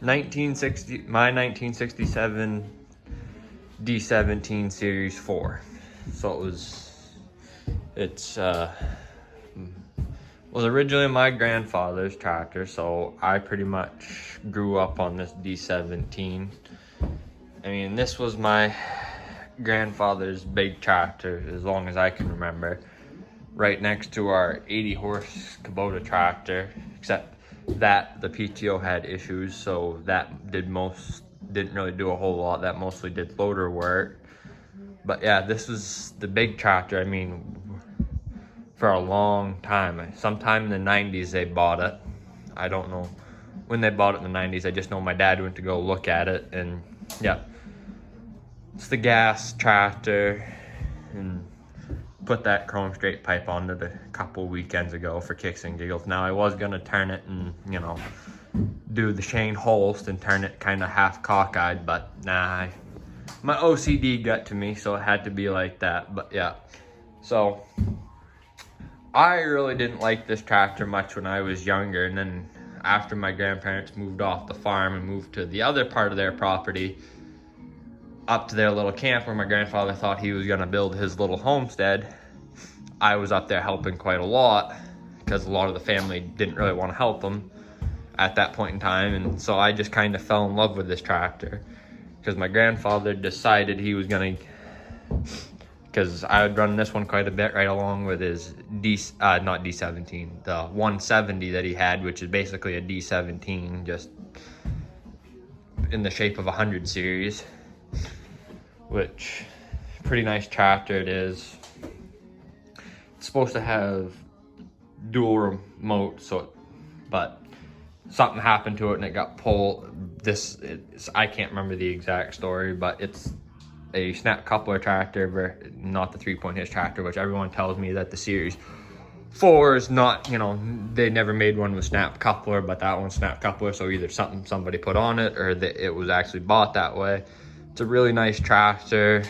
my 1967 d17 Series 4. So it's was originally my grandfather's tractor, so I pretty much grew up on this d17. I mean, this was my grandfather's big tractor as long as I can remember, right next to our 80 horse Kubota tractor, except that the PTO had issues, so that didn't really do a whole lot. That mostly did loader work. But yeah, this was the big tractor. I mean, for a long time, sometime in the 90s they bought it. I don't know when they bought it in the 90s. I just know my dad went to go look at it, and yeah, it's the gas tractor, and put that chrome straight pipe on it a couple weekends ago for kicks and giggles. Now I was gonna turn it and, you know, do the Shane Holst and turn it kind of half cockeyed, but nah, my OCD got to me, so it had to be like that. But yeah, so I really didn't like this tractor much when I was younger, and then after my grandparents moved off the farm and moved to the other part of their property, up to their little camp where my grandfather thought he was gonna build his little homestead, I was up there helping quite a lot because a lot of the family didn't really want to help him at that point in time. And so I just kind of fell in love with this tractor because my grandfather decided he was gonna, because I would run this one quite a bit right along with his not D17, the 170 that he had, which is basically a D17, just in the shape of a 100 series, which pretty nice tractor it is. It's supposed to have dual remote, but something happened to it and it got pulled. I can't remember the exact story, but it's a snap coupler tractor, not the 3-point hitch tractor, which everyone tells me that the Series 4 is not, you know, they never made one with snap coupler, but that one's snap coupler, so either something somebody put on it or that it was actually bought that way. It's a really nice tractor,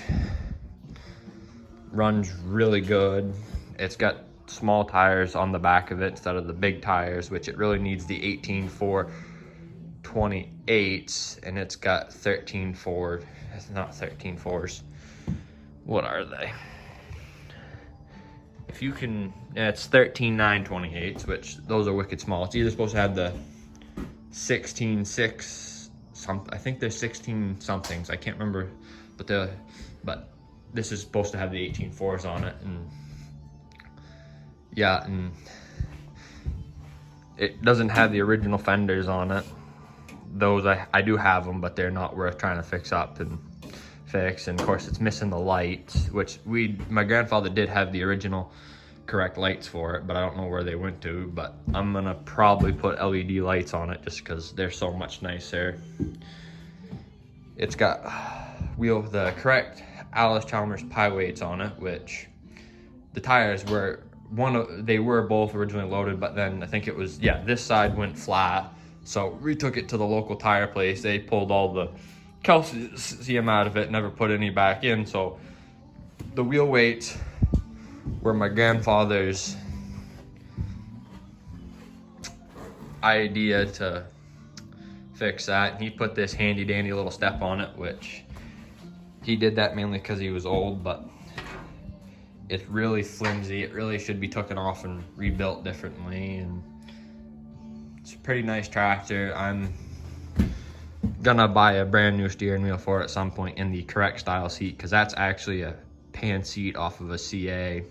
runs really good. It's got small tires on the back of it instead of the big tires, which it really needs the 18.4 28s, and it's got 13.4, it's not 13.4s. What are they? If you can, yeah, it's 13.9 28s, which those are wicked small. It's either supposed to have the 16.6, I think they're 16 somethings. I can't remember, but this is supposed to have the 18.4s on it, and yeah, and it doesn't have the original fenders on it. Those I do have them, but they're not worth trying to fix up and fix. And of course it's missing the lights, which my grandfather did have the original correct lights for it, but I don't know where they went to. But I'm gonna probably put LED lights on it just because they're so much nicer. It's got the correct Alice Chalmers pie weights on it, which the tires were they were both originally loaded, but then I think it was, yeah, this side went flat, so we took it to the local tire place. They pulled all the calcium out of it, never put any back in. So the wheel weights were my grandfather's idea to fix that, and he put this handy dandy little step on it, which he did that mainly because he was old, but it's really flimsy. It really should be taken off and rebuilt differently, and it's a pretty nice tractor. I'm gonna buy a brand new steering wheel for it at some point in the correct style seat, because that's actually a pan seat off of a CA.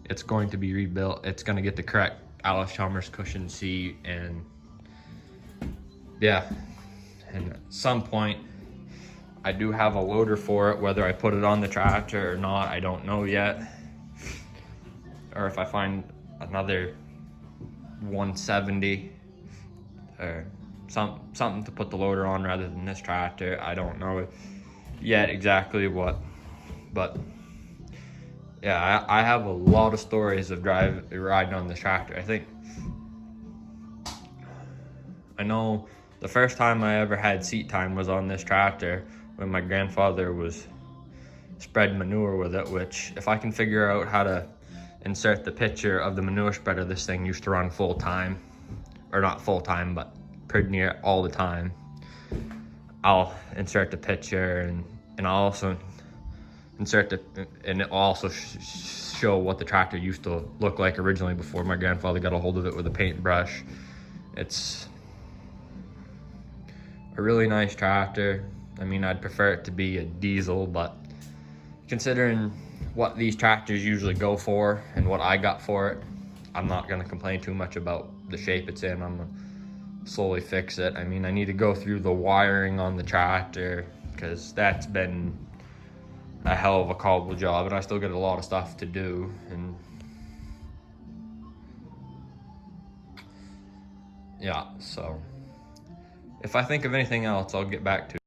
It's going to be rebuilt. It's gonna get the correct Alice Chalmers cushion seat, and yeah, and at some point I do have a loader for it. Whether I put it on the tractor or not, I don't know yet, or if I find another 170 or something to put the loader on rather than this tractor. I don't know yet exactly what, but yeah, I have a lot of stories of riding on this tractor. I know the first time I ever had seat time was on this tractor when my grandfather was spreading manure with it, which if I can figure out how to insert the picture of the manure spreader, this thing used to run full time, or not full time, but pretty near all the time. I'll insert the picture, and I'll also insert and it'll also show what the tractor used to look like originally before my grandfather got a hold of it with a paintbrush. It's a really nice tractor. I mean, I'd prefer it to be a diesel, but considering what these tractors usually go for and what I got for it, I'm not gonna complain too much about the shape it's in. I'm gonna slowly fix it. I mean, I need to go through the wiring on the tractor because that's been a hell of a cobble job, and I still got a lot of stuff to do. And yeah, so if I think of anything else, I'll get back to